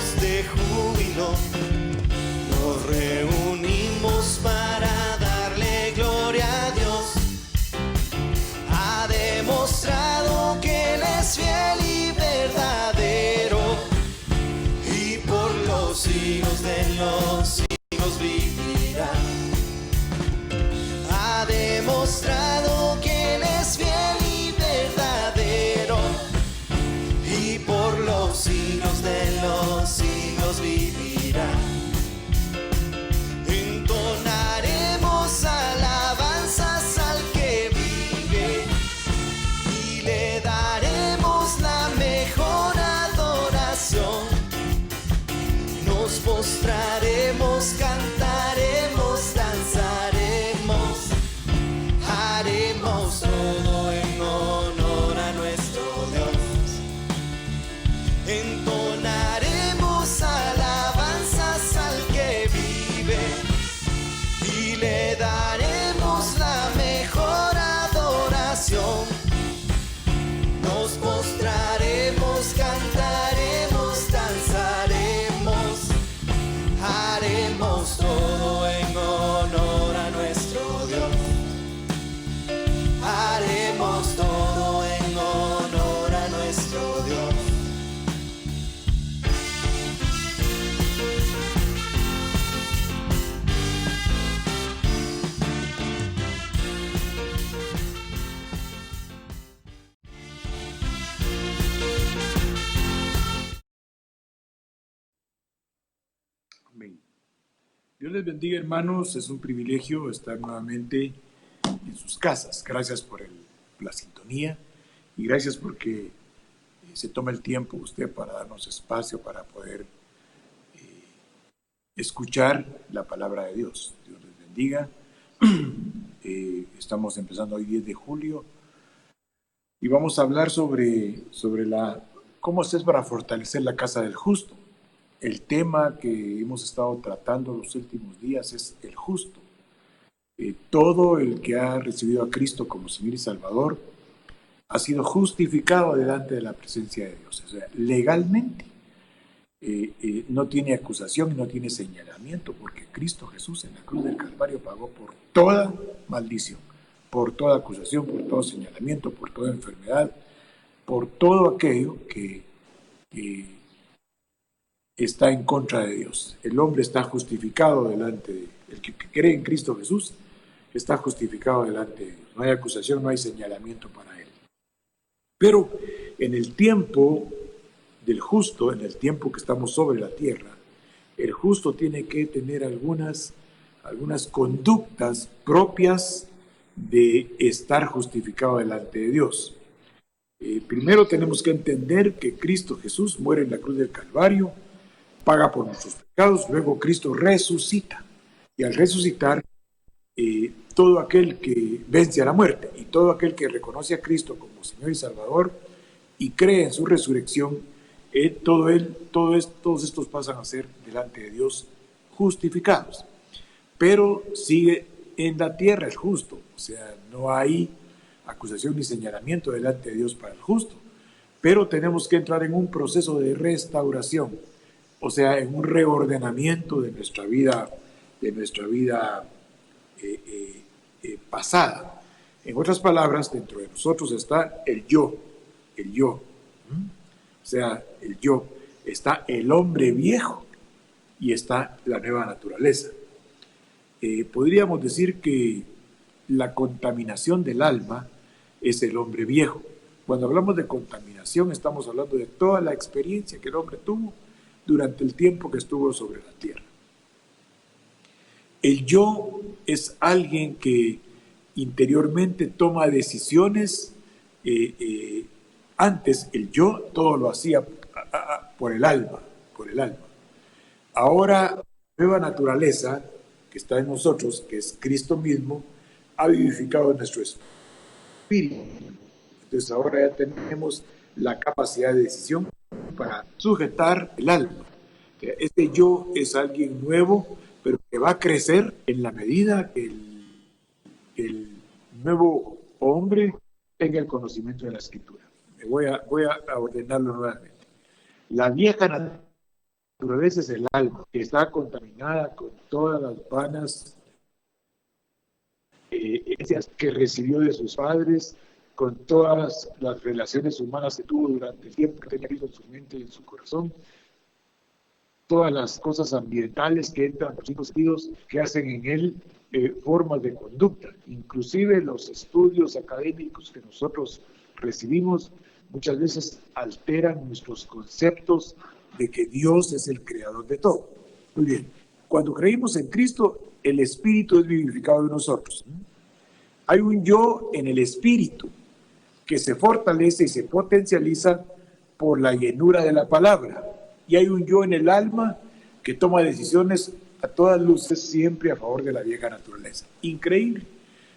llenos de júbilo, nos reunimos para darle gloria a Dios. Ha demostrado que Él es fiel y verdadero, y por los siglos de los siglos vivirá. Ha demostrado que Él es fiel y verdadero, y por los siglos de los siglos vivirá. Entonaremos alabanzas al que vive y le daremos la mejor adoración. Nos postraremos, cantaremos, danzaremos, haremos todo en honor a nuestro Dios. Entonaremos alabanzas al que vive y le daremos la mejor adoración. Nos postraremos, cantaremos, danzaremos, haremos todo en honor a nuestro Dios. Haremos todo en honor a nuestro Dios. Amén. Dios les bendiga, hermanos. Es un privilegio estar nuevamente en sus casas. Gracias por la sintonía y gracias porque se toma el tiempo usted para darnos espacio para poder escuchar la palabra de Dios. Dios les bendiga. Estamos empezando hoy 10 de julio y vamos a hablar sobre cómo se es para fortalecer la casa del justo. El tema que hemos estado tratando los últimos días es el justo. Todo el que ha recibido a Cristo como Señor y Salvador ha sido justificado delante de la presencia de Dios. O sea, legalmente no tiene acusación y no tiene señalamiento, porque Cristo Jesús en la cruz del Calvario pagó por toda maldición, por toda acusación, por todo señalamiento, por toda enfermedad, por todo aquello que está en contra de Dios. El hombre está justificado delante de el que cree en Cristo Jesús está justificado delante de Dios. No hay acusación, no hay señalamiento para él. Pero en el tiempo del justo, en el tiempo que estamos sobre la tierra, el justo tiene que tener algunas conductas propias de estar justificado delante de Dios. Primero tenemos que entender que Cristo Jesús muere en la cruz del Calvario, paga por nuestros pecados, luego Cristo resucita. Y al resucitar, todo aquel que vence a la muerte y todo aquel que reconoce a Cristo como Señor y Salvador y cree en su resurrección, todos estos pasan a ser delante de Dios justificados. Pero sigue en la tierra el justo, o sea, no hay acusación ni señalamiento delante de Dios para el justo, pero tenemos que entrar en un proceso de restauración, o sea, en un reordenamiento de nuestra vida pasada. En otras palabras, dentro de nosotros está el yo. O sea, el yo. Está el hombre viejo y está la nueva naturaleza. Podríamos decir que la contaminación del alma es el hombre viejo. Cuando hablamos de contaminación, estamos hablando de toda la experiencia que el hombre tuvo durante el tiempo que estuvo sobre la tierra. El yo es alguien que interiormente toma decisiones. Antes el yo todo lo hacía por el alma. Ahora la nueva naturaleza que está en nosotros, que es Cristo mismo, ha vivificado nuestro espíritu. Entonces ahora ya tenemos la capacidad de decisión para sujetar el alma. Este yo es alguien nuevo, pero que va a crecer en la medida que el nuevo hombre tenga el conocimiento de la Escritura. Voy a ordenarlo nuevamente. La vieja naturaleza naturaleza es el alma, que está contaminada con todas las vanas que recibió de sus padres, con todas las relaciones humanas que tuvo durante el tiempo que tenía Cristo en su mente y en su corazón, todas las cosas ambientales que entran por 5 sentidos, que hacen en él formas de conducta. Inclusive los estudios académicos que nosotros recibimos muchas veces alteran nuestros conceptos de que Dios es el creador de todo. Muy bien, cuando creímos en Cristo, el Espíritu es vivificado en nosotros. Hay un yo en el Espíritu que se fortalece y se potencializa por la llenura de la palabra. Y hay un yo en el alma que toma decisiones a todas luces siempre a favor de la vieja naturaleza. Increíble.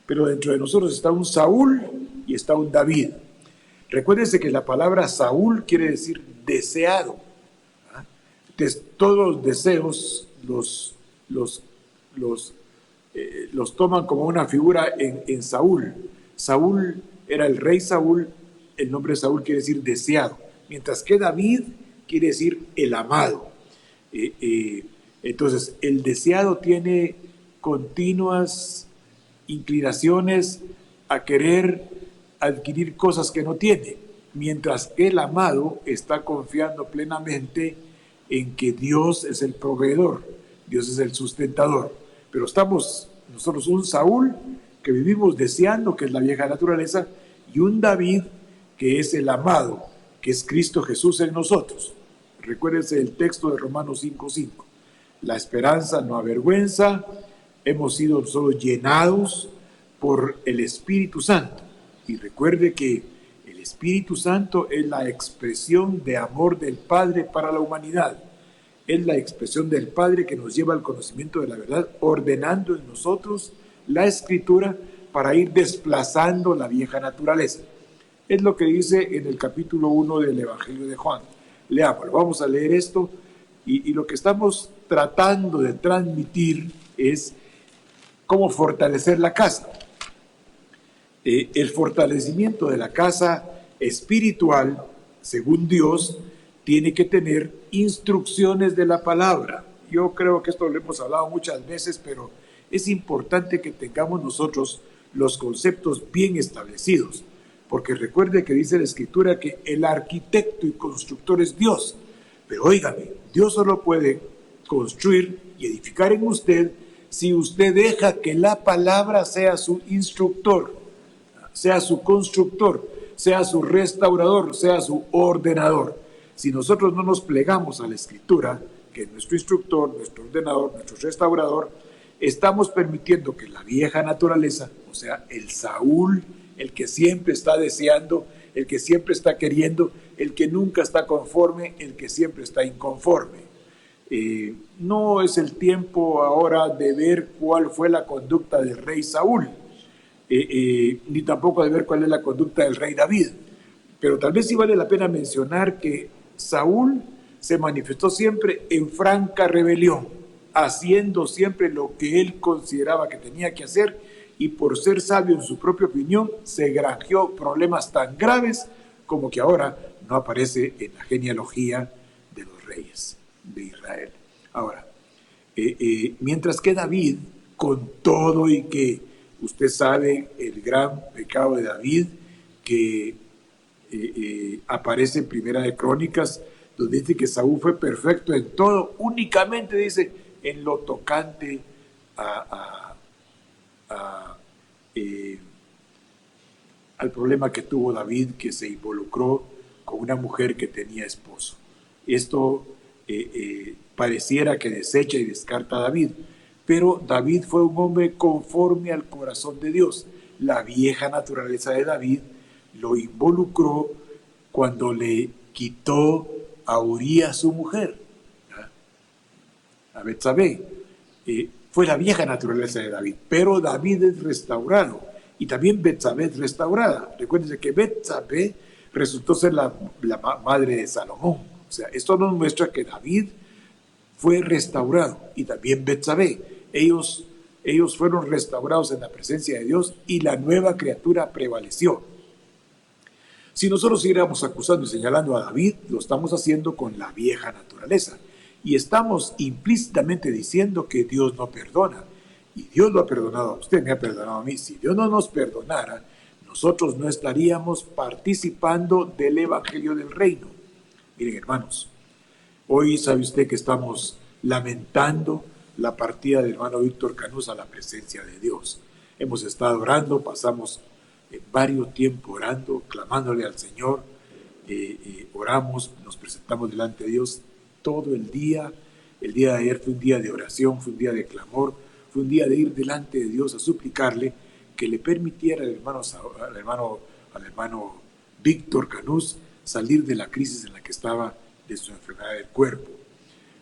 Pero dentro de nosotros está un Saúl y está un David. Recuérdense que la palabra Saúl quiere decir deseado. Entonces, todos los deseos los toman como una figura en Saúl. Saúl era el rey Saúl, el nombre de Saúl quiere decir deseado, mientras que David quiere decir el amado. Entonces, el deseado tiene continuas inclinaciones a querer adquirir cosas que no tiene, mientras que el amado está confiando plenamente en que Dios es el proveedor, Dios es el sustentador. Pero estamos nosotros un Saúl que vivimos deseando, que es la vieja naturaleza, y un David que es el amado, que es Cristo Jesús en nosotros. Recuérdense el texto de Romanos 5:5. La esperanza no avergüenza, hemos sido nosotros llenados por el Espíritu Santo. Y recuerde que el Espíritu Santo es la expresión de amor del Padre para la humanidad. Es la expresión del Padre que nos lleva al conocimiento de la verdad, ordenando en nosotros la Escritura para ir desplazando la vieja naturaleza. Es lo que dice en el capítulo 1 del Evangelio de Juan. Leámoslo, vamos a leer esto y lo que estamos tratando de transmitir es cómo fortalecer la casa. El fortalecimiento de la casa espiritual, según Dios, tiene que tener instrucciones de la palabra. Yo creo que esto lo hemos hablado muchas veces, pero es importante que tengamos nosotros los conceptos bien establecidos, porque recuerde que dice la Escritura que el arquitecto y constructor es Dios. Pero óigame, Dios solo puede construir y edificar en usted si usted deja que la palabra sea su instructor, sea su constructor, sea su restaurador, sea su ordenador. Si nosotros no nos plegamos a la Escritura, que es nuestro instructor, nuestro ordenador, nuestro restaurador, estamos permitiendo que la vieja naturaleza, o sea, el Saúl, el que siempre está deseando, el que siempre está queriendo, el que nunca está conforme, el que siempre está inconforme. No es el tiempo ahora de ver cuál fue la conducta del rey Saúl, ni tampoco de ver cuál es la conducta del rey David. Pero tal vez sí vale la pena mencionar que Saúl se manifestó siempre en franca rebelión, haciendo siempre lo que él consideraba que tenía que hacer, y por ser sabio en su propia opinión, se granjeó problemas tan graves como que ahora no aparece en la genealogía de los reyes de Israel. Ahora, mientras que David, con todo y que usted sabe el gran pecado de David, que aparece en Primera de Crónicas, donde dice que Saúl fue perfecto en todo, únicamente dice en lo tocante al problema que tuvo David, que se involucró con una mujer que tenía esposo. Esto pareciera que desecha y descarta a David, pero David fue un hombre conforme al corazón de Dios. La vieja naturaleza de David lo involucró cuando le quitó a Urías, su mujer, a Betsabé. Fue la vieja naturaleza de David, pero David es restaurado y también Betsabé es restaurada. Recuérdense que Betsabé resultó ser la madre de Salomón. O sea, esto nos muestra que David fue restaurado y también Betsabé. Ellos fueron restaurados en la presencia de Dios y la nueva criatura prevaleció. Si nosotros siguiéramos acusando y señalando a David, lo estamos haciendo con la vieja naturaleza. y estamos implícitamente diciendo que Dios no perdona. Y Dios lo ha perdonado a usted, me ha perdonado a mí. Si Dios no nos perdonara, nosotros no estaríamos participando del Evangelio del Reino. Miren, hermanos, hoy sabe usted que estamos lamentando la partida del hermano Víctor Canús a la presencia de Dios. Hemos estado orando, pasamos varios tiempos orando, clamándole al Señor, oramos, nos presentamos delante de Dios todo el día. El día de ayer fue un día de oración, fue un día de clamor, fue un día de ir delante de Dios a suplicarle que le permitiera al hermano Víctor Canús salir de la crisis en la que estaba de su enfermedad del cuerpo.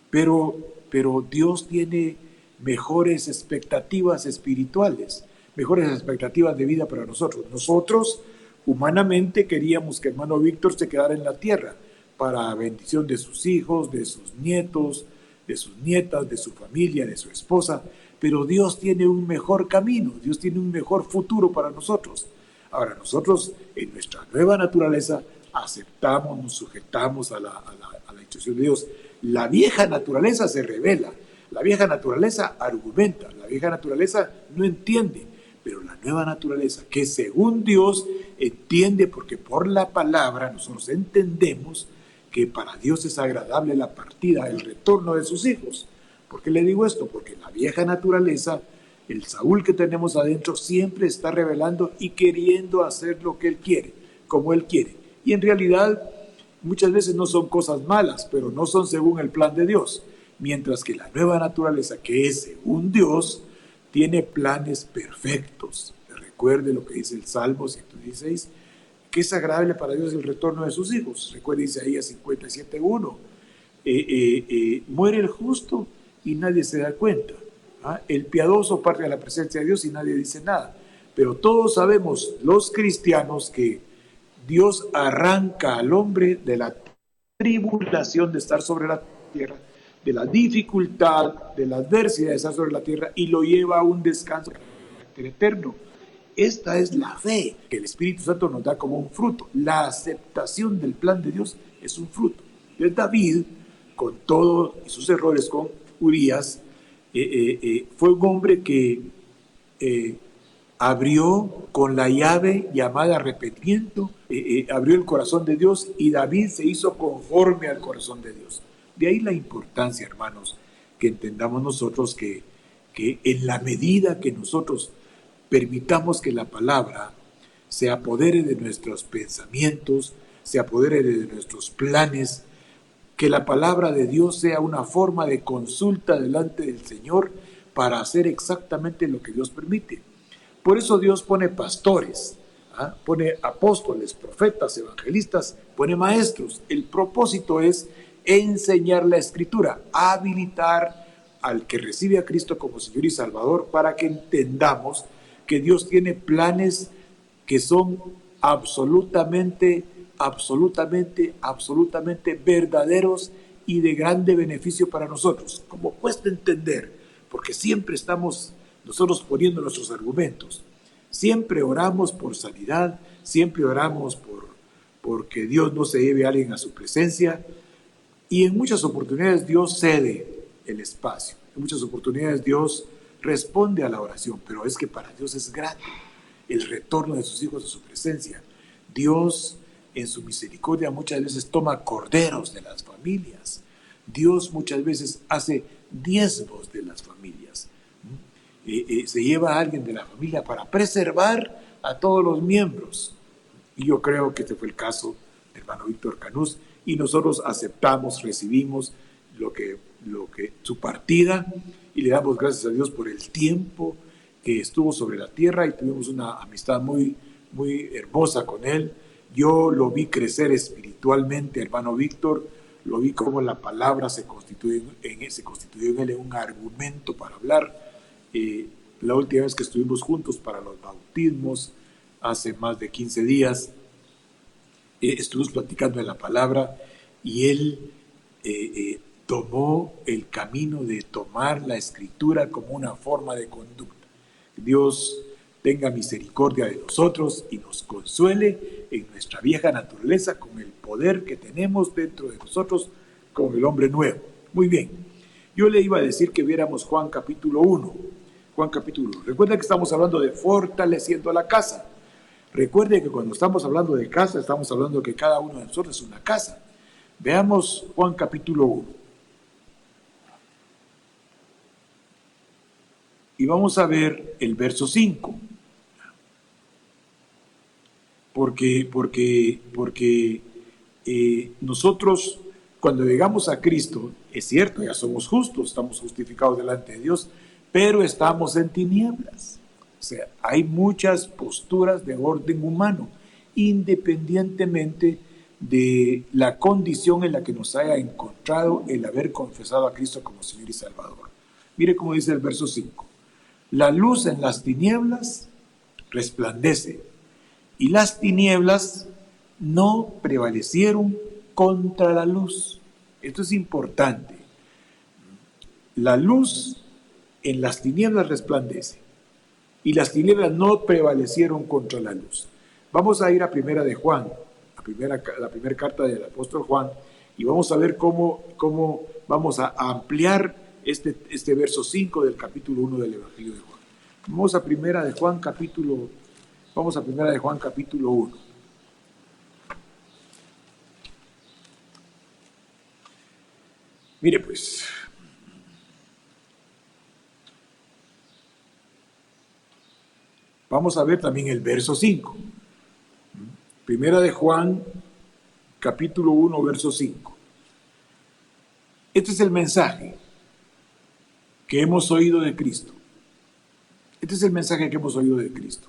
Pero Dios tiene mejores expectativas espirituales, mejores expectativas de vida para nosotros. Nosotros, humanamente, queríamos que hermano Víctor se quedara en la tierra para bendición de sus hijos, de sus nietos, de sus nietas, de su familia, de su esposa, pero Dios tiene un mejor camino, Dios tiene un mejor futuro para nosotros. Ahora, nosotros en nuestra nueva naturaleza aceptamos, nos sujetamos a la instrucción de Dios. La vieja naturaleza se revela, la vieja naturaleza argumenta, la vieja naturaleza no entiende, pero la nueva naturaleza, que según Dios entiende, porque por la palabra nosotros entendemos que para Dios es agradable la partida, el retorno de sus hijos. ¿Por qué le digo esto? Porque la vieja naturaleza, el Saúl que tenemos adentro, siempre está revelando y queriendo hacer lo que él quiere, como él quiere. Y en realidad, muchas veces no son cosas malas, pero no son según el plan de Dios. Mientras que la nueva naturaleza, que es según Dios, tiene planes perfectos. Recuerde lo que dice el Salmo 116, que es agradable para Dios el retorno de sus hijos. Recuerde Isaías 57:1. Muere el justo y nadie se da cuenta. El piadoso parte de la presencia de Dios y nadie dice nada. Pero todos sabemos, los cristianos, que Dios arranca al hombre de la tribulación de estar sobre la tierra, de la dificultad, de la adversidad de estar sobre la tierra, y lo lleva a un descanso eterno. Esta es la fe que el Espíritu Santo nos da como un fruto. La aceptación del plan de Dios es un fruto. Entonces David, con todos sus errores, con Urías, fue un hombre que abrió con la llave llamada arrepentimiento, abrió el corazón de Dios, y David se hizo conforme al corazón de Dios. De ahí la importancia, hermanos, que entendamos nosotros que en la medida que nosotros permitamos que la palabra se apodere de nuestros pensamientos, se apodere de nuestros planes, que la palabra de Dios sea una forma de consulta delante del Señor para hacer exactamente lo que Dios permite. Por eso Dios pone pastores, pone apóstoles, profetas, evangelistas, pone maestros. El propósito es enseñar la Escritura, habilitar al que recibe a Cristo como Señor y Salvador para que entendamos que Dios tiene planes que son absolutamente verdaderos y de grande beneficio para nosotros. Como cuesta entender, porque siempre estamos nosotros poniendo nuestros argumentos. Siempre oramos por sanidad, siempre oramos porque Dios no se lleve a alguien a su presencia, y en muchas oportunidades Dios cede el espacio. En muchas oportunidades Dios responde a la oración, pero es que para Dios es grato el retorno de sus hijos a su presencia. Dios, en su misericordia, muchas veces toma corderos de las familias. Dios muchas veces hace diezmos de las familias. Se lleva a alguien de la familia para preservar a todos los miembros. Y yo creo que este fue el caso del hermano Víctor Canús, y nosotros aceptamos, recibimos su partida, y le damos gracias a Dios por el tiempo que estuvo sobre la tierra, y tuvimos una amistad muy, muy hermosa con él. Yo lo vi crecer espiritualmente, hermano Víctor, lo vi como la palabra se constituyó en él en un argumento para hablar. La última vez que estuvimos juntos para los bautismos, hace más de 15 días, estuvimos platicando de la palabra, y él tomó el camino de tomar la Escritura como una forma de conducta. Dios tenga misericordia de nosotros y nos consuele en nuestra vieja naturaleza con el poder que tenemos dentro de nosotros con el hombre nuevo. Muy bien. Yo le iba a decir que viéramos Juan capítulo 1. Juan capítulo 1. Recuerda que estamos hablando de fortaleciendo la casa. Recuerde que cuando estamos hablando de casa, estamos hablando de que cada uno de nosotros es una casa. Veamos Juan capítulo 1. Y vamos a ver el verso 5. Porque nosotros, cuando llegamos a Cristo, es cierto, ya somos justos, estamos justificados delante de Dios, pero estamos en tinieblas. O sea, hay muchas posturas de orden humano, independientemente de la condición en la que nos haya encontrado el haber confesado a Cristo como Señor y Salvador. Mire cómo dice el verso 5. La luz en las tinieblas resplandece, y las tinieblas no prevalecieron contra la luz. Esto es importante. La luz en las tinieblas resplandece, y las tinieblas no prevalecieron contra la luz. Vamos a ir a primera de Juan, la primera carta del apóstol Juan, y vamos a ver cómo vamos a ampliar este verso 5 del capítulo 1 del Evangelio de Juan. Vamos a primera de Juan capítulo 1. Mire pues, vamos a ver también el verso 5. Primera de Juan, capítulo 1, verso 5. Este es el mensaje que hemos oído de Cristo. Este es el mensaje que hemos oído de Cristo.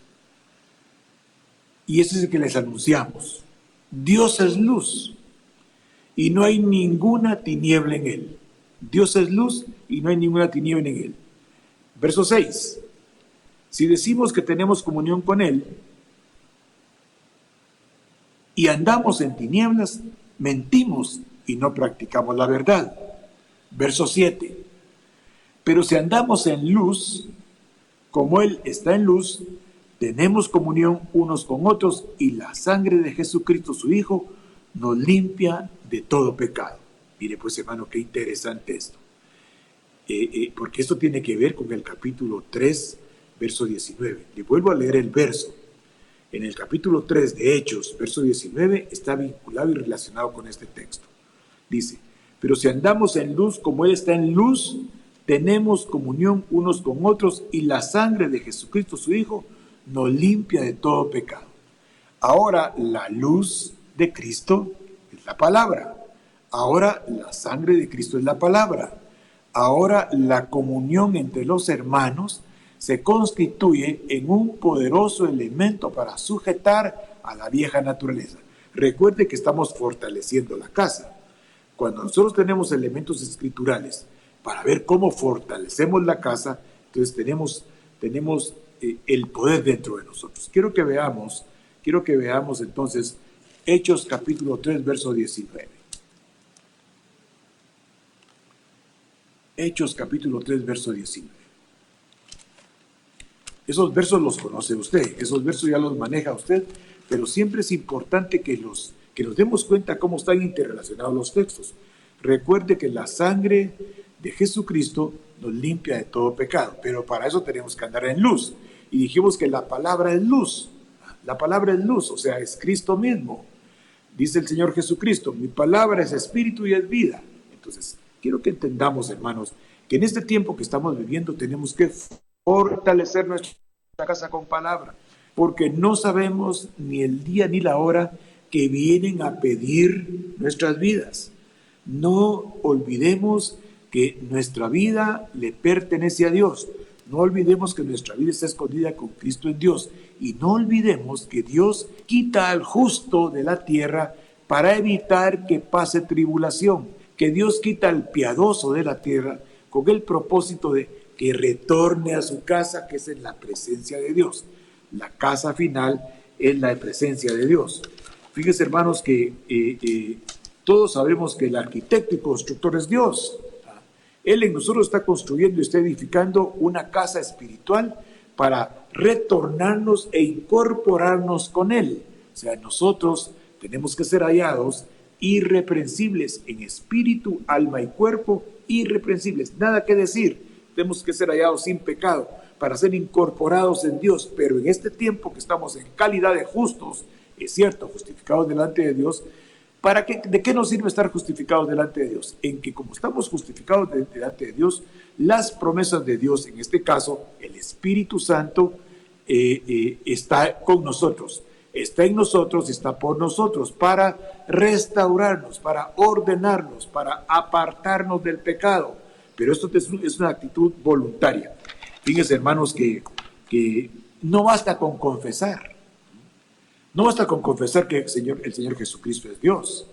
Y este es el que les anunciamos. Dios es luz y no hay ninguna tiniebla en él. Dios es luz y no hay ninguna tiniebla en él. Verso 6. Si decimos que tenemos comunión con él y andamos en tinieblas, mentimos y no practicamos la verdad. Verso 7. Pero si andamos en luz, como él está en luz, tenemos comunión unos con otros y la sangre de Jesucristo, su Hijo, nos limpia de todo pecado. Mire pues, hermano, qué interesante esto. Porque esto tiene que ver con el capítulo 3, verso 19. Le vuelvo a leer el verso. En el capítulo 3 de Hechos, verso 19, está vinculado y relacionado con este texto. Dice, pero si andamos en luz como Él está en luz, tenemos comunión unos con otros y la sangre de Jesucristo, su Hijo, nos limpia de todo pecado. Ahora la luz de Cristo es la palabra. Ahora la sangre de Cristo es la palabra. Ahora la comunión entre los hermanos se constituye en un poderoso elemento para sujetar a la vieja naturaleza. Recuerde que estamos fortaleciendo la casa. Cuando nosotros tenemos elementos escriturales para ver cómo fortalecemos la casa, entonces tenemos el poder dentro de nosotros. Quiero que veamos entonces Hechos capítulo 3, verso 19. Hechos capítulo 3, verso 19. Esos versos los conoce usted, esos versos ya los maneja usted, pero siempre es importante que nos demos cuenta cómo están interrelacionados los textos. Recuerde que la sangre de Jesucristo nos limpia de todo pecado, pero para eso tenemos que andar en luz. Y dijimos que la palabra es luz. La palabra es luz, o sea, es Cristo mismo. Dice el Señor Jesucristo, mi palabra es espíritu y es vida. Entonces, quiero que entendamos, hermanos, que en este tiempo que estamos viviendo tenemos que fortalecer nuestra casa con palabra, porque no sabemos ni el día ni la hora que vienen a pedir nuestras vidas. No olvidemos que nuestra vida le pertenece a Dios. No olvidemos que nuestra vida está escondida con Cristo en Dios. Y no olvidemos que Dios quita al justo de la tierra para evitar que pase tribulación. Que Dios quita al piadoso de la tierra con el propósito de que retorne a su casa, que es en la presencia de Dios. La casa final es la presencia de Dios. Fíjense, hermanos, que todos sabemos que el arquitecto y constructor es Dios. Él en nosotros está construyendo y está edificando una casa espiritual para retornarnos e incorporarnos con Él. O sea, nosotros tenemos que ser hallados irreprensibles en espíritu, alma y cuerpo, irreprensibles. Nada que decir, tenemos que ser hallados sin pecado para ser incorporados en Dios, pero en este tiempo que estamos en calidad de justos, es cierto, justificados delante de Dios, ¿de qué nos sirve estar justificados delante de Dios? En que como estamos justificados delante de Dios, las promesas de Dios, en este caso, el Espíritu Santo, está con nosotros, está en nosotros, está por nosotros, para restaurarnos, para ordenarnos, para apartarnos del pecado. Pero esto es una actitud voluntaria. Fíjense, hermanos, que no basta con confesar. No basta con confesar que el Señor Jesucristo es Dios.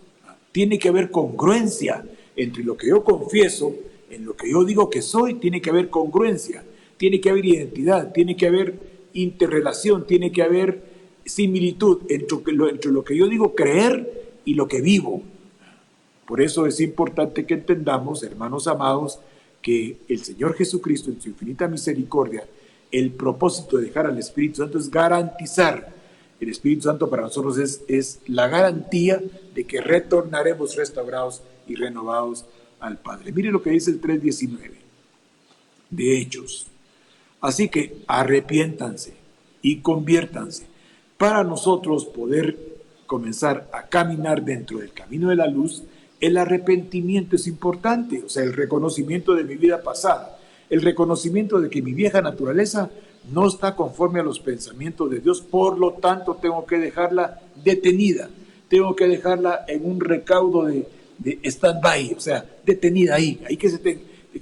Tiene que haber congruencia entre lo que yo confieso, en lo que yo digo que soy, tiene que haber congruencia, tiene que haber identidad, tiene que haber interrelación, tiene que haber similitud entre lo que yo digo creer y lo que vivo. Por eso es importante que entendamos, hermanos amados, que el Señor Jesucristo, en su infinita misericordia, el propósito de dejar al Espíritu Santo es garantizar. El Espíritu Santo para nosotros es la garantía de que retornaremos restaurados y renovados al Padre. Mire lo que dice el 3:19 de Hechos. Así que arrepiéntanse y conviértanse para nosotros poder comenzar a caminar dentro del camino de la luz. El arrepentimiento es importante, o sea, el reconocimiento de mi vida pasada, el reconocimiento de que mi vieja naturaleza no está conforme a los pensamientos de Dios, por lo tanto tengo que dejarla detenida, tengo que dejarla en un recaudo de stand-by, o sea, detenida ahí que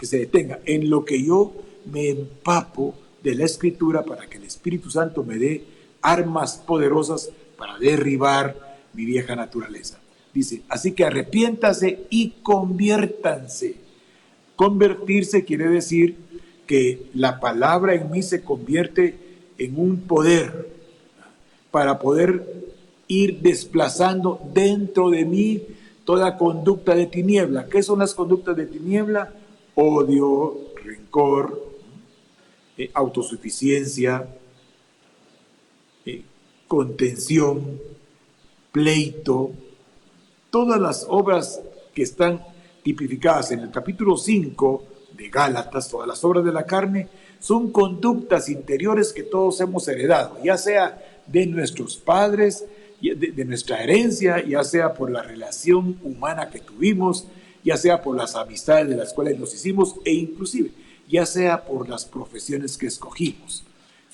se detenga, en lo que yo me empapo de la Escritura para que el Espíritu Santo me dé armas poderosas para derribar mi vieja naturaleza. Dice, así que arrepiéntase y conviértanse. Convertirse quiere decir que la palabra en mí se convierte en un poder para poder ir desplazando dentro de mí toda conducta de tiniebla. ¿Qué son las conductas de tiniebla? Odio, rencor, autosuficiencia, contención, pleito, todas las obras que están tipificadas en el capítulo 5 de Gálatas, todas las obras de la carne, son conductas interiores que todos hemos heredado, ya sea de nuestros padres, de nuestra herencia, ya sea por la relación humana que tuvimos, ya sea por las amistades de las cuales nos hicimos, e inclusive ya sea por las profesiones que escogimos.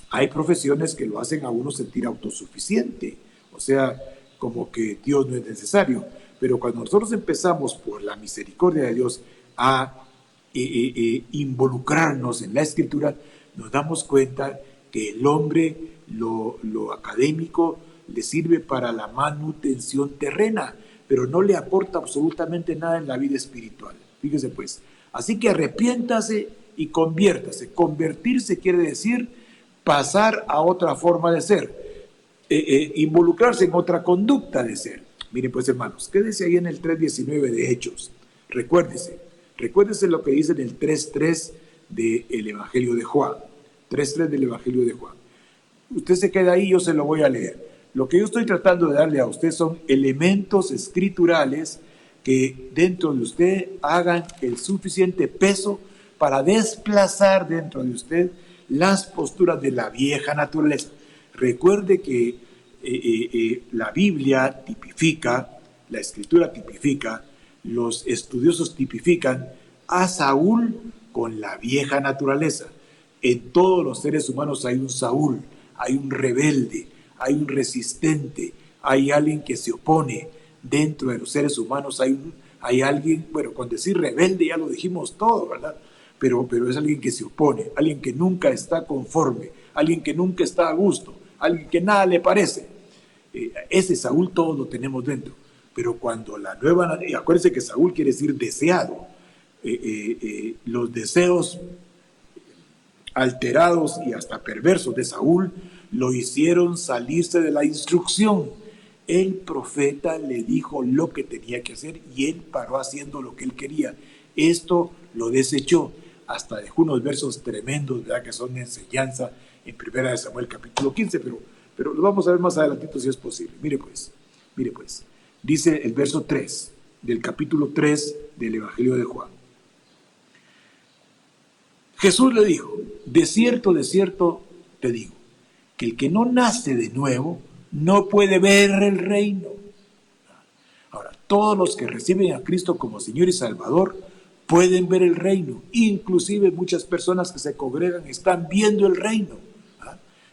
Hay profesiones que lo hacen a uno sentir autosuficiente, o sea, como que Dios no es necesario. Pero cuando nosotros empezamos por la misericordia de Dios a involucrarnos en la Escritura, nos damos cuenta que el hombre, lo académico, le sirve para la manutención terrena, pero no le aporta absolutamente nada en la vida espiritual. Fíjese pues, así que arrepiéntase y conviértase. Convertirse quiere decir pasar a otra forma de ser, involucrarse en otra conducta de ser. Miren pues, hermanos, quédese ahí en el 3:19 de Hechos. Recuérdese lo que dice en el 3:3 del Evangelio de Juan. 3:3 del Evangelio de Juan. Usted se queda ahí, yo se lo voy a leer. Lo que yo estoy tratando de darle a usted son elementos escriturales que dentro de usted hagan el suficiente peso para desplazar dentro de usted las posturas de la vieja naturaleza. Recuerde que la Biblia tipifica, la Escritura tipifica, los estudiosos tipifican a Saúl con la vieja naturaleza. En todos los seres humanos hay un Saúl, hay un rebelde, hay un resistente, hay alguien que se opone. Dentro de los seres humanos hay alguien, bueno, con decir rebelde ya lo dijimos todo, ¿verdad? Pero es alguien que se opone, alguien que nunca está conforme, alguien que nunca está a gusto, alguien que nada le parece. Ese Saúl todos lo tenemos dentro. Pero cuando la nueva, acuérdense que Saúl quiere decir deseado, los deseos alterados y hasta perversos de Saúl lo hicieron salirse de la instrucción. El profeta le dijo lo que tenía que hacer y él paró haciendo lo que él quería. Esto lo desechó. Hasta dejó unos versos tremendos, ¿verdad?, que son de enseñanza en 1 Samuel capítulo 15, pero lo vamos a ver más adelantito si es posible. Mire pues, Dice el verso 3 del capítulo 3 del Evangelio de Juan. Jesús le dijo, de cierto te digo, que el que no nace de nuevo no puede ver el reino. Ahora, todos los que reciben a Cristo como Señor y Salvador pueden ver el reino. Inclusive muchas personas que se congregan están viendo el reino.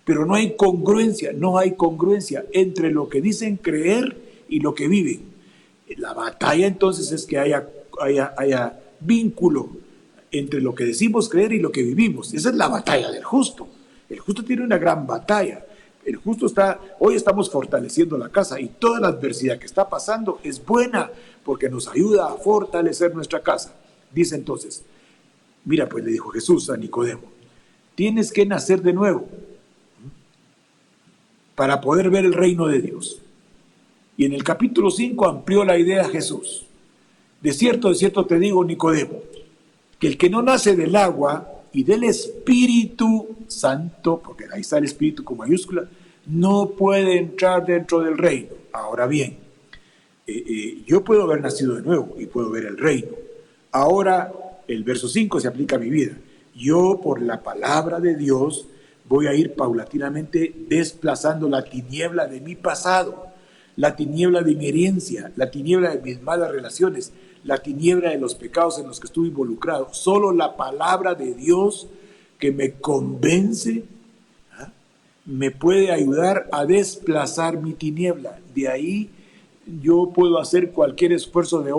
Pero no hay congruencia entre lo que dicen creer y lo que viven. La batalla entonces es que haya vínculo entre lo que decimos creer y lo que vivimos. Esa es la batalla del justo. El justo tiene una gran batalla. El justo hoy estamos fortaleciendo la casa y toda la adversidad que está pasando es buena porque nos ayuda a fortalecer nuestra casa. Dice entonces, mira, pues le dijo Jesús a Nicodemo, tienes que nacer de nuevo para poder ver el reino de Dios. Y en el capítulo 5 amplió la idea Jesús. De cierto te digo, Nicodemo, que el que no nace del agua y del Espíritu Santo, porque ahí está el Espíritu con mayúscula, no puede entrar dentro del reino. Ahora bien, yo puedo haber nacido de nuevo y puedo ver el reino. Ahora el verso 5 se aplica a mi vida. Yo por la palabra de Dios voy a ir paulatinamente desplazando la tiniebla de mi pasado, la tiniebla de mi herencia, la tiniebla de mis malas relaciones, la tiniebla de los pecados en los que estuve involucrado. Solo la palabra de Dios que me convence me puede ayudar a desplazar mi tiniebla. De ahí yo puedo hacer cualquier esfuerzo de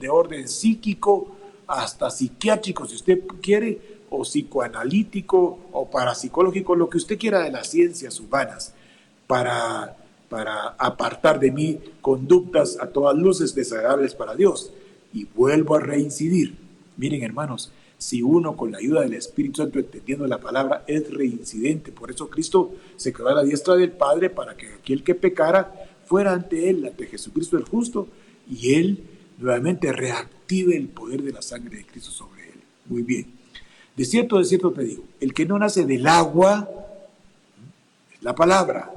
orden psíquico, hasta psiquiátrico, si usted quiere, o psicoanalítico, o parapsicológico, lo que usted quiera de las ciencias humanas, para apartar de mí conductas a todas luces desagradables para Dios. Y vuelvo a reincidir. Miren, hermanos, si uno con la ayuda del Espíritu Santo, entendiendo la palabra, es reincidente. Por eso Cristo se quedó a la diestra del Padre para que aquel que pecara fuera ante Él, ante Jesucristo el justo, y Él nuevamente reactive el poder de la sangre de Cristo sobre Él. Muy bien. De cierto te digo, el que no nace del agua es la palabra.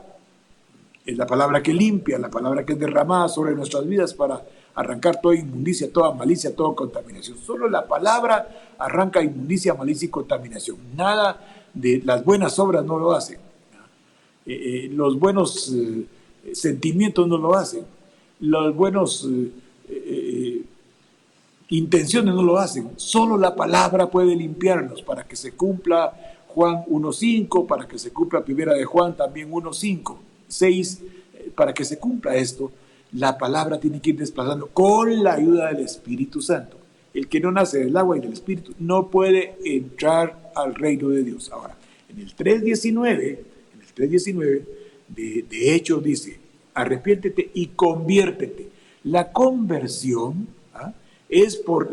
Es la palabra que limpia, la palabra que es derramada sobre nuestras vidas para arrancar toda inmundicia, toda malicia, toda contaminación. Solo la palabra arranca inmundicia, malicia y contaminación. Nada de las buenas obras no lo hacen. Los buenos sentimientos no lo hacen. Los buenos intenciones no lo hacen. Solo la palabra puede limpiarnos para que se cumpla Juan 1.5, para que se cumpla Primera de Juan también 1.5, 6, para que se cumpla esto. La palabra tiene que ir desplazando con la ayuda del Espíritu Santo. El que no nace del agua y del Espíritu no puede entrar al reino de Dios. Ahora, en el 3.19 de Hechos dice, arrepiéntete y conviértete. La conversión es por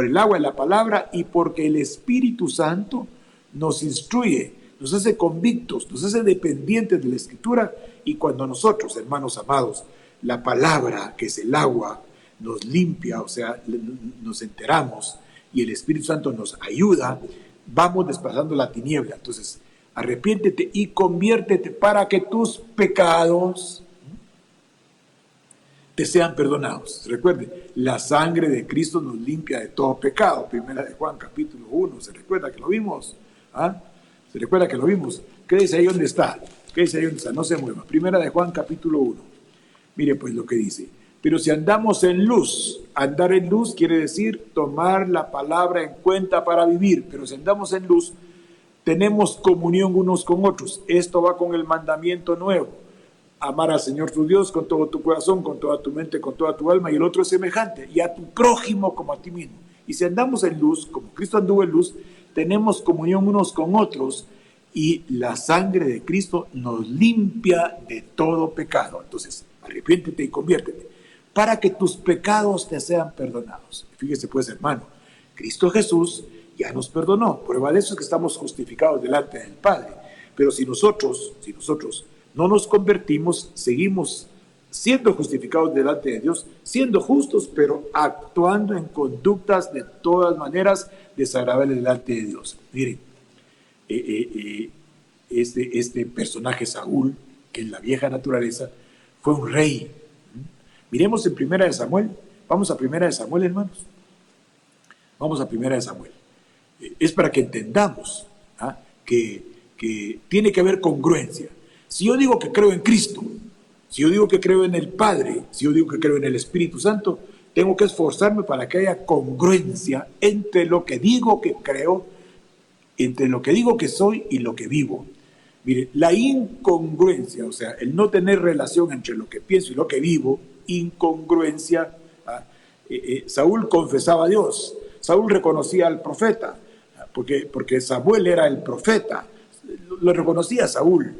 el agua de la palabra y porque el Espíritu Santo nos instruye, nos hace convictos, nos hace dependientes de la Escritura. Y cuando nosotros, hermanos amados, la palabra, que es el agua, nos limpia, o sea, nos enteramos y el Espíritu Santo nos ayuda, vamos desplazando la tiniebla. Entonces, arrepiéntete y conviértete para que tus pecados te sean perdonados. Recuerde, la sangre de Cristo nos limpia de todo pecado. Primera de Juan, capítulo 1. ¿Se recuerda que lo vimos? ¿Se recuerda que lo vimos? Quédese ahí donde está. No se mueva. Primera de Juan, capítulo 1. Mire pues lo que dice. Pero si andamos en luz, andar en luz quiere decir tomar la palabra en cuenta para vivir. Pero si andamos en luz, tenemos comunión unos con otros. Esto va con el mandamiento nuevo. Amar al Señor tu Dios con todo tu corazón, con toda tu mente, con toda tu alma, y el otro es semejante, y a tu prójimo como a ti mismo. Y si andamos en luz, como Cristo anduvo en luz, tenemos comunión unos con otros, y la sangre de Cristo nos limpia de todo pecado. Entonces, arrepiéntete y conviértete, para que tus pecados te sean perdonados. Fíjese pues, hermano, Cristo Jesús ya nos perdonó. Prueba de eso es que estamos justificados delante del Padre. Pero si nosotros no nos convertimos, seguimos siendo justificados delante de Dios, siendo justos, pero actuando en conductas de todas maneras desagradables delante de Dios. Miren, este personaje Saúl, que en la vieja naturaleza fue un rey, Miremos en Primera de Samuel. Vamos a Primera de Samuel, hermanos. Vamos a Primera de Samuel. Es para que entendamos que tiene que haber congruencia. Si yo digo que creo en Cristo, si yo digo que creo en el Padre, si yo digo que creo en el Espíritu Santo, tengo que esforzarme para que haya congruencia entre lo que digo que creo, entre lo que digo que soy y lo que vivo. Mire, la incongruencia, o sea, el no tener relación entre lo que pienso y lo que vivo, incongruencia. Saúl confesaba a Dios, Saúl reconocía al profeta, porque Samuel era el profeta, lo reconocía Saúl,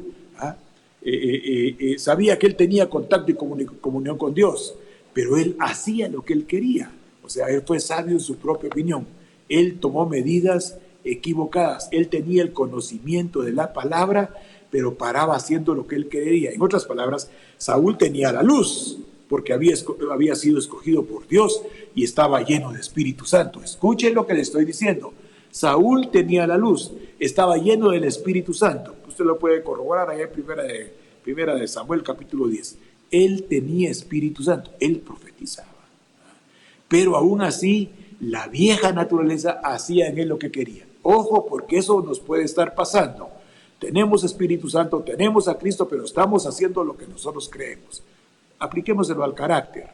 sabía que él tenía contacto y comunión con Dios, pero él hacía lo que él quería, o sea, él fue sabio en su propia opinión, él tomó medidas equivocadas, él tenía el conocimiento de la palabra, pero paraba haciendo lo que él quería. En otras palabras, Saúl tenía la luz, porque había sido escogido por Dios y estaba lleno de Espíritu Santo. Escuchen lo que le estoy diciendo. Saúl tenía la luz, estaba lleno del Espíritu Santo. Usted lo puede corroborar allá en primera de Samuel, capítulo 10. Él tenía Espíritu Santo, él profetizaba. Pero aún así, la vieja naturaleza hacía en él lo que quería. Ojo, porque eso nos puede estar pasando. Tenemos Espíritu Santo, tenemos a Cristo, pero estamos haciendo lo que nosotros creemos. Apliquémoselo al carácter,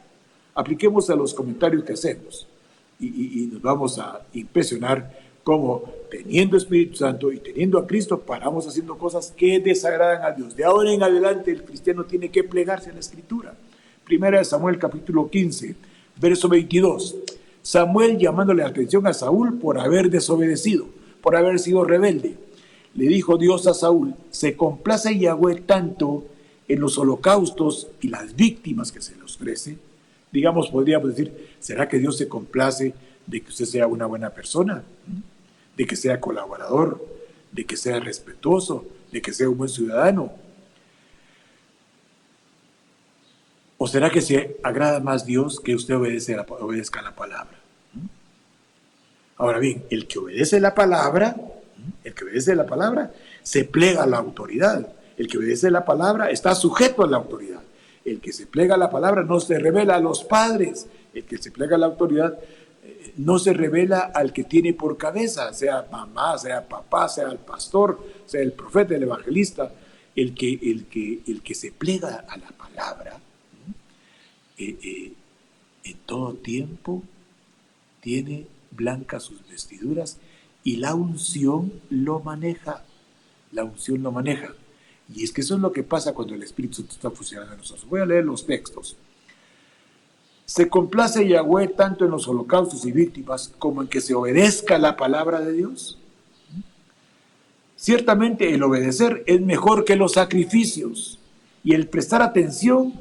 apliquémoslo a los comentarios que hacemos y nos vamos a impresionar cómo teniendo Espíritu Santo y teniendo a Cristo paramos haciendo cosas que desagradan a Dios. De ahora en adelante el cristiano tiene que plegarse a la Escritura. Primera de Samuel capítulo 15, verso 22. Samuel llamándole la atención a Saúl por haber desobedecido, por haber sido rebelde. Le dijo Dios a Saúl, se complace Yahweh tanto en los holocaustos y las víctimas que se le ofrece. Digamos, podríamos decir, ¿será que Dios se complace de que usted sea una buena persona? De que sea colaborador, de que sea respetuoso, de que sea un buen ciudadano. ¿O será que se agrada más Dios que usted obedezca a la palabra? Ahora bien, el que obedece la palabra, se plega a la autoridad. El que obedece la palabra está sujeto a la autoridad. El que se plega a la palabra no se revela a los padres. El que se plega a la autoridad no se revela al que tiene por cabeza, sea mamá, sea papá, sea el pastor, sea el profeta, el evangelista. El que se plega a la palabra, en todo tiempo tiene blancas sus vestiduras y la unción lo maneja. La unción lo maneja. Y es que eso es lo que pasa cuando el Espíritu Santo está funcionando en nosotros. Voy a leer los textos. Se complace Yahweh tanto en los holocaustos y víctimas como en que se obedezca la palabra de Dios. Ciertamente el obedecer es mejor que los sacrificios y el prestar atención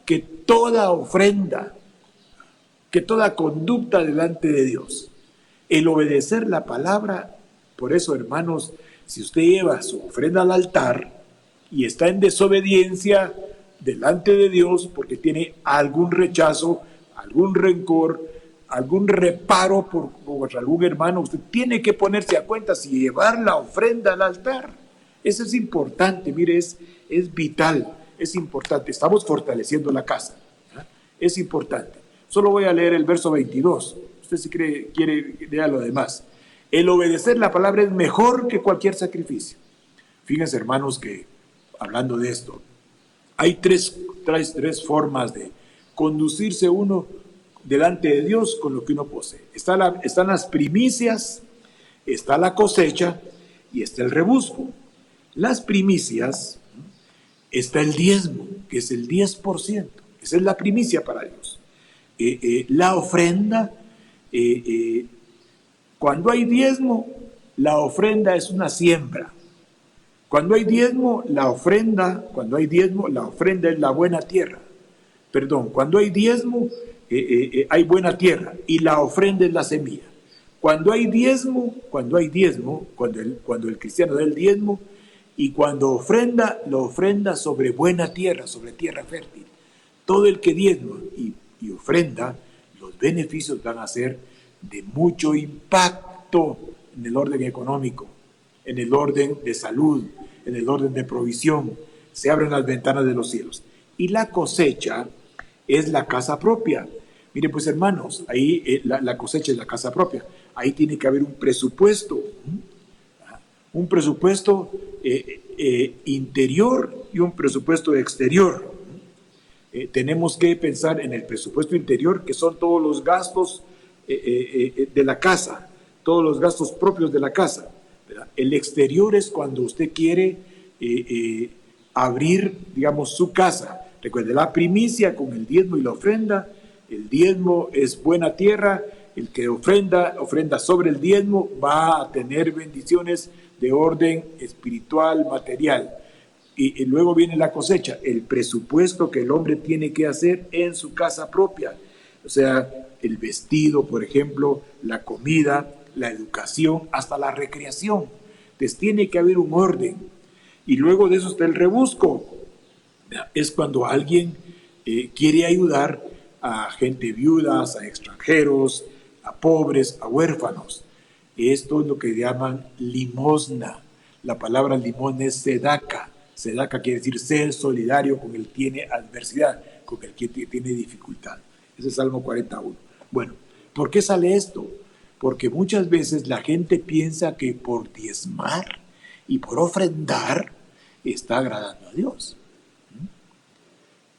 que toda ofrenda, que toda conducta delante de Dios. El obedecer la palabra, por eso, hermanos, si usted lleva su ofrenda al altar y está en desobediencia delante de Dios porque tiene algún rechazo, algún rencor, algún reparo por algún hermano, usted tiene que ponerse a cuenta si llevar la ofrenda al altar. Eso es importante, mire, es vital, es importante. Estamos fortaleciendo la casa, ¿eh? Es importante. Solo voy a leer el verso 22. Usted si quiere leer lo demás. El obedecer la palabra es mejor que cualquier sacrificio. Fíjense, hermanos, que hablando de esto, hay tres formas de conducirse uno delante de Dios con lo que uno posee. Están las primicias, está la cosecha y está el rebusco. Las primicias, está el diezmo, que es el 10%. Esa es la primicia para Dios. La ofrenda, cuando hay diezmo, la ofrenda es una siembra. Cuando hay diezmo, la ofrenda es la buena tierra. Perdón, cuando hay diezmo, hay buena tierra y la ofrenda es la semilla. Cuando hay diezmo, cuando el cristiano da el diezmo y cuando ofrenda, lo ofrenda sobre buena tierra, sobre tierra fértil. Todo el que diezma y ofrenda, los beneficios van a ser de mucho impacto en el orden económico, en el orden de salud, en el orden de provisión. Se abren las ventanas de los cielos. Y la cosecha es la casa propia. Mire, pues hermanos, ahí la cosecha es la casa propia. Ahí tiene que haber un presupuesto. Un presupuesto interior y un presupuesto exterior. Tenemos que pensar en el presupuesto interior, que son todos los gastos de la casa, todos los gastos propios de la casa, ¿verdad? El exterior es cuando usted quiere abrir, digamos, su casa. Recuerde, la primicia con el diezmo y la ofrenda. El diezmo es buena tierra. El que ofrenda sobre el diezmo va a tener bendiciones de orden espiritual, material. Y luego viene la cosecha, el presupuesto que el hombre tiene que hacer en su casa propia. O sea, el vestido, por ejemplo, la comida, la educación, hasta la recreación. Entonces tiene que haber un orden. Y luego de eso está el rebusco. Es cuando alguien quiere ayudar a gente viudas, a extranjeros, a pobres, a huérfanos. Esto es lo que llaman limosna. La palabra limosna es sedaca. Sedaca quiere decir ser solidario con el que tiene adversidad, con el que tiene dificultad. Ese es Salmo 41. Bueno, ¿por qué sale esto? Porque muchas veces la gente piensa que por diezmar y por ofrendar está agradando a Dios.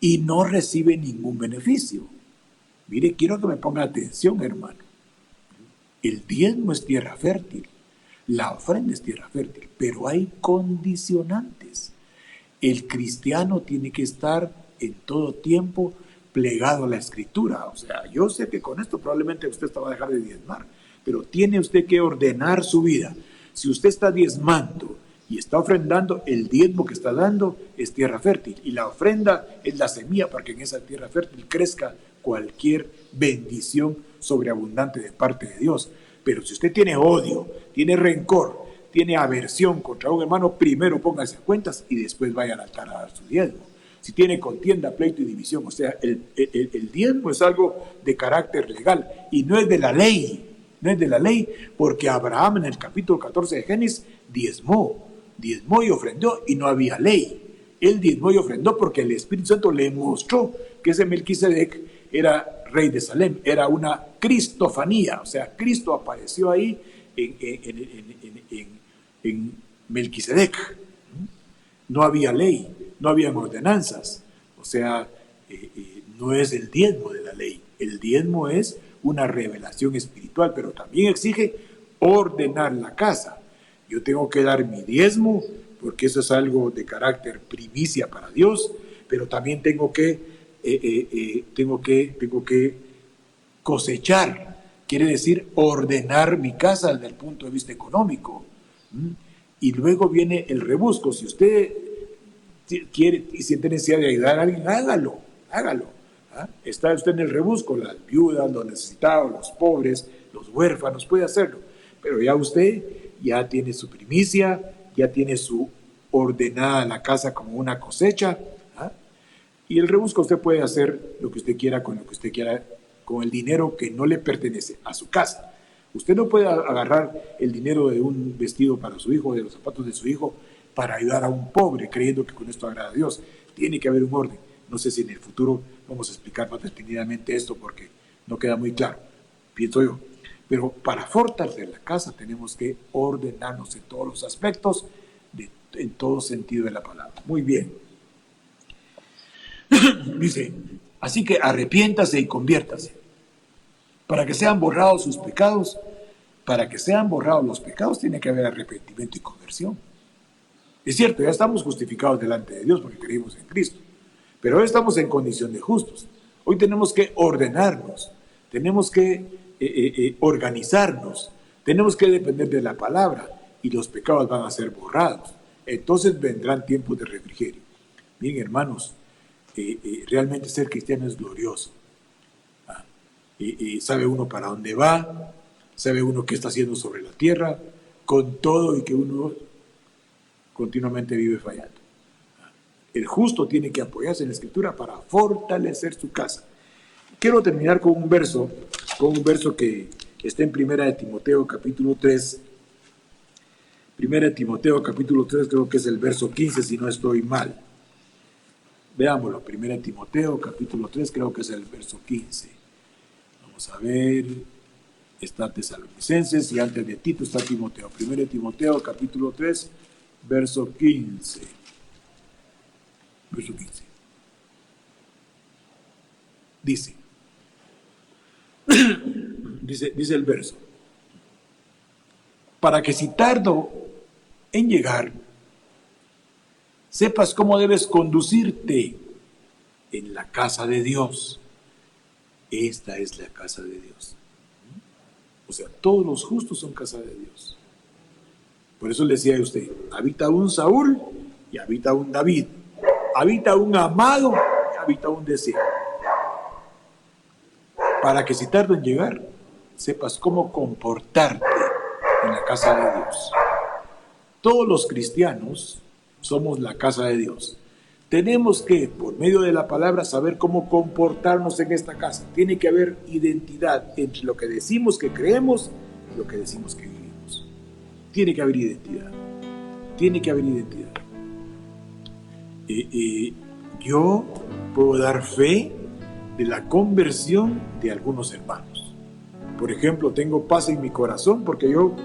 Y no recibe ningún beneficio. Mire, quiero que me ponga atención, hermano. El diezmo es tierra fértil, la ofrenda es tierra fértil, pero hay condicionantes. El cristiano tiene que estar en todo tiempo plegado a la Escritura. O sea, yo sé que con esto probablemente usted va a dejar de diezmar, pero tiene usted que ordenar su vida. Si usted está diezmando y está ofrendando, el diezmo que está dando es tierra fértil, y la ofrenda es la semilla para que en esa tierra fértil crezca cualquier bendición sobreabundante de parte de Dios. Pero si usted tiene odio, tiene rencor, tiene aversión contra un hermano, primero póngase a cuentas y después vaya al altar a dar su diezmo. Si tiene contienda, pleito y división, o sea, el diezmo es algo de carácter legal y no es de la ley. No es de la ley, porque Abraham en el capítulo 14 de Génesis diezmó y ofrendó y no había ley. Él diezmó y ofrendó porque el Espíritu Santo le mostró que ese Melquisedec era rey de Salem, era una cristofanía, o sea, Cristo apareció ahí en Melquisedec. No había ley, no habían ordenanzas, o sea, no es el diezmo de la ley. El diezmo es una revelación espiritual, pero también exige ordenar la casa. Yo tengo que dar mi diezmo, porque eso es algo de carácter primicia para Dios, pero también tengo que cosechar, quiere decir ordenar mi casa desde el punto de vista económico. Y luego viene el rebusco. Si usted quiere y siente necesidad de ayudar a alguien, hágalo. Está usted en el rebusco, las viudas, los necesitados, los pobres, los huérfanos, puede hacerlo. Pero ya usted ya tiene su primicia, ya tiene su ordenada la casa como una cosecha. Y el rebusco usted puede hacer lo que usted quiera con lo que usted quiera, con el dinero que no le pertenece a su casa. Usted no puede agarrar el dinero de un vestido para su hijo, de los zapatos de su hijo, para ayudar a un pobre, creyendo que con esto agrada a Dios. Tiene que haber un orden. No sé si en el futuro vamos a explicar más detenidamente esto porque no queda muy claro, pienso yo. Pero para fortalecer la casa tenemos que ordenarnos en todos los aspectos, en todo sentido de la palabra. Muy bien. Dice, así que arrepiéntase y conviértase, para que sean borrados sus pecados. Para que sean borrados los pecados tiene que haber arrepentimiento y conversión. Es cierto, ya estamos justificados delante de Dios porque creímos en Cristo, pero hoy estamos en condición de justos. Hoy tenemos que ordenarnos, tenemos que organizarnos, tenemos que depender de la palabra y los pecados van a ser borrados. Entonces vendrán tiempos de refrigerio. Bien, hermanos, realmente ser cristiano es glorioso. Sabe uno para dónde va, sabe uno qué está haciendo sobre la tierra, con todo y que uno continuamente vive fallando. El justo tiene que apoyarse en la Escritura para fortalecer su casa. Quiero terminar con un verso que está en 1 Timoteo capítulo 3. 1 Timoteo capítulo 3 creo que es el verso 15, si no estoy mal. Veámoslo, 1 Timoteo, capítulo 3, creo que es el verso 15. Vamos a ver, está Tesalonicenses y antes de Tito está Timoteo. 1 Timoteo, capítulo 3, verso 15. Verso 15. Dice el verso, para que si tardo en llegar, sepas cómo debes conducirte en la casa de Dios. Esta es la casa de Dios. O sea, todos los justos son casa de Dios. Por eso le decía a usted, habita un Saúl y habita un David. Habita un amado y habita un deseo. Para que si tardo en llegar, sepas cómo comportarte en la casa de Dios. Todos los cristianos somos la casa de Dios. Tenemos que, por medio de la palabra, saber cómo comportarnos en esta casa. Tiene que haber identidad entre lo que decimos que creemos y lo que decimos que vivimos. Tiene que haber identidad. Tiene que haber identidad. Yo puedo dar fe de la conversión de algunos hermanos. Por ejemplo, tengo paz en mi corazón porque yo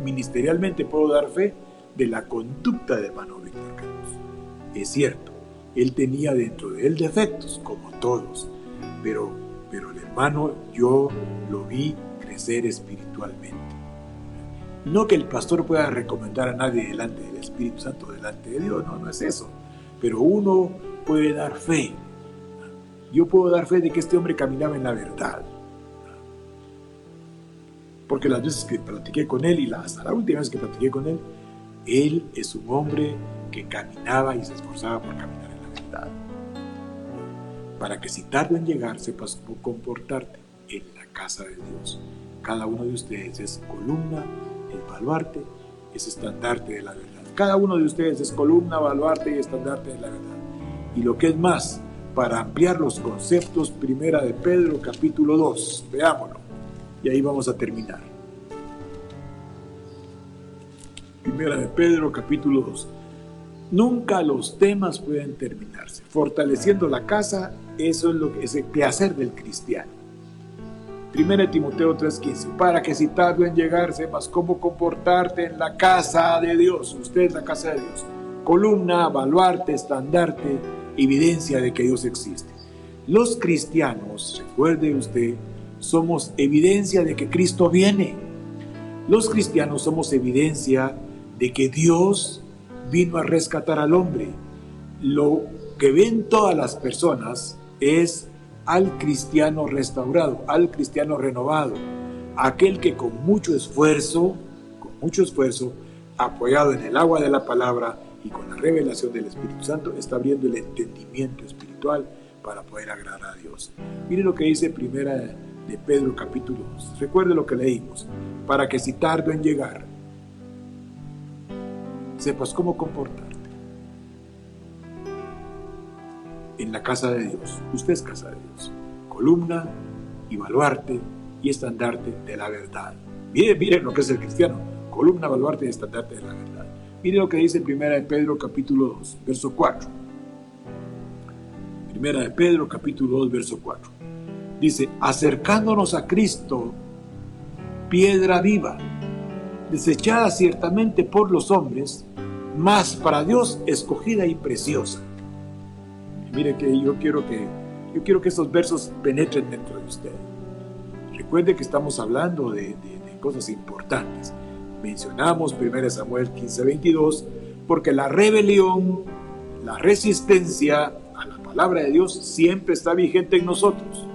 ministerialmente puedo dar fe de la conducta del hermano Víctor Carlos. Es cierto, él tenía dentro de él defectos, como todos, pero el hermano yo lo vi crecer espiritualmente. No que el pastor pueda recomendar a nadie delante del Espíritu Santo, delante de Dios, no es eso, pero uno puede dar fe. Yo puedo dar fe de que este hombre caminaba en la verdad. Porque las veces que platiqué con él y hasta la última vez que platiqué con él es un hombre que caminaba y se esforzaba por caminar en la verdad. Para que si tardo en llegar sepas cómo comportarte en la casa de Dios. Cada uno de ustedes es columna, es baluarte, es estandarte de la verdad. Cada uno de ustedes es columna, baluarte y estandarte de la verdad. Y lo que es más, para ampliar los conceptos, 1 de Pedro, capítulo 2. Veámoslo. Y ahí vamos a terminar. 1 de Pedro, capítulo 2. Nunca los temas pueden terminarse. Fortaleciendo la casa, eso es lo que es el quehacer del cristiano. 1 de Timoteo 3:15. Para que si tardo en llegar, sepas cómo comportarte en la casa de Dios. Usted es la casa de Dios. Columna, baluarte, estandarte, evidencia de que Dios existe. Los cristianos, recuerde usted, somos evidencia de que Cristo viene. Los cristianos somos evidencia de que Dios vino a rescatar al hombre. Lo que ven todas las personas es al cristiano restaurado, al cristiano renovado, aquel que con mucho esfuerzo, apoyado en el agua de la palabra y con la revelación del Espíritu Santo, está abriendo el entendimiento espiritual para poder agradar a Dios. Mire lo que dice 1 de Pedro capítulo 2. Recuerde lo que leímos. Para que si tardo en llegar, sepas cómo comportarte en la casa de Dios. Usted es casa de Dios. Columna y baluarte y estandarte de la verdad. Mire lo que es el cristiano. Columna, baluarte y estandarte de la verdad. Mire lo que dice 1 de Pedro capítulo 2, verso 4. 1 de Pedro capítulo 2, verso 4. Dice, acercándonos a Cristo, piedra viva, desechada ciertamente por los hombres, mas para Dios escogida y preciosa. Mire que yo quiero que esos versos penetren dentro de usted. Recuerde que estamos hablando de cosas importantes. Mencionamos 1 Samuel 15:22, porque la rebelión, la resistencia a la palabra de Dios siempre está vigente en nosotros.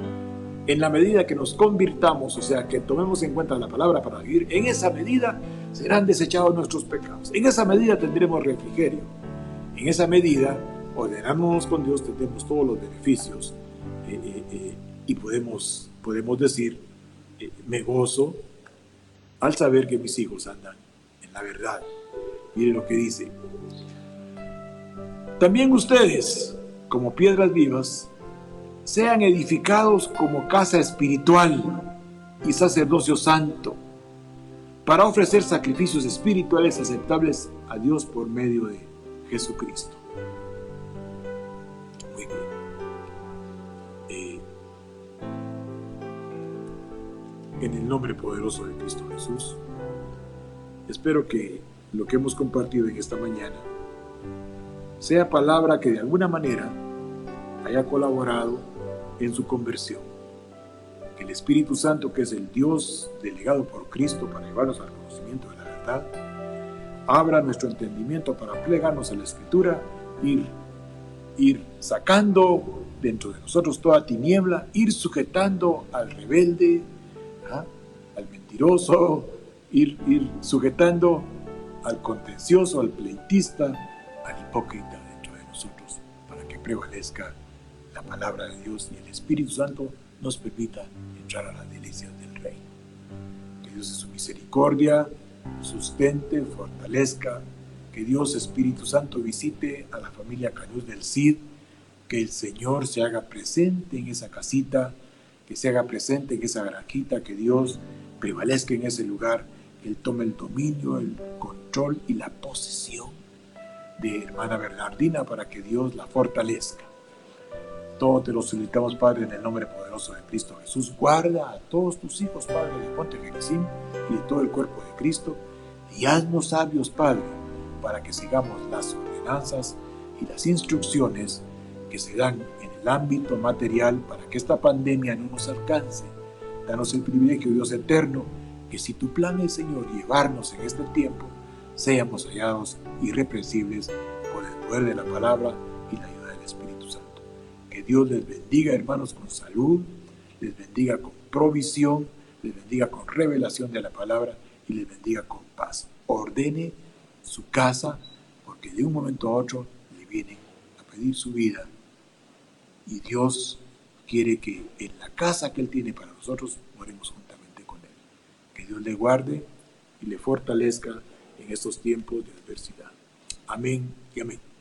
En la medida que nos convirtamos, o sea, que tomemos en cuenta la palabra para vivir, en esa medida serán desechados nuestros pecados. En esa medida tendremos refrigerio. En esa medida, ordenándonos con Dios, tendremos todos los beneficios y podemos decir, me gozo al saber que mis hijos andan en la verdad. Mire lo que dice. También ustedes, como piedras vivas, sean edificados como casa espiritual y sacerdocio santo, para ofrecer sacrificios espirituales aceptables a Dios por medio de Jesucristo. Muy bien. en el nombre poderoso de Cristo Jesús. Espero que lo que hemos compartido en esta mañana sea palabra que de alguna manera haya colaborado en su conversión. Que el Espíritu Santo, que es el Dios delegado por Cristo para llevarnos al conocimiento de la verdad, abra nuestro entendimiento para plegarnos a la Escritura, ir sacando dentro de nosotros toda tiniebla, ir sujetando al rebelde, al mentiroso, ir sujetando al contencioso, al pleitista, al hipócrita dentro de nosotros, para que prevalezca la palabra de Dios y el Espíritu Santo nos permita entrar a las delicias del Rey. Que Dios en su misericordia sustente, fortalezca, que Dios Espíritu Santo visite a la familia Cañuz del Cid, que el Señor se haga presente en esa casita, que se haga presente en esa granjita, que Dios prevalezca en ese lugar, que Él tome el dominio, el control y la posesión de hermana Bernardina para que Dios la fortalezca. Todo te lo solicitamos, Padre, en el nombre poderoso de Cristo Jesús. Guarda a todos tus hijos, Padre, de Monte Gerizim y de todo el cuerpo de Cristo, y haznos sabios, Padre, para que sigamos las ordenanzas y las instrucciones que se dan en el ámbito material para que esta pandemia no nos alcance. Danos el privilegio, Dios eterno, que si tu plan es, Señor, llevarnos en este tiempo, seamos hallados irreprensibles por el poder de la palabra y la ayuda del Espíritu Santo. Que Dios les bendiga, hermanos, con salud, les bendiga con provisión, les bendiga con revelación de la palabra y les bendiga con paz. Ordene su casa, porque de un momento a otro le vienen a pedir su vida. Y Dios quiere que en la casa que Él tiene para nosotros moremos juntamente con Él. Que Dios le guarde y le fortalezca en estos tiempos de adversidad. Amén y amén.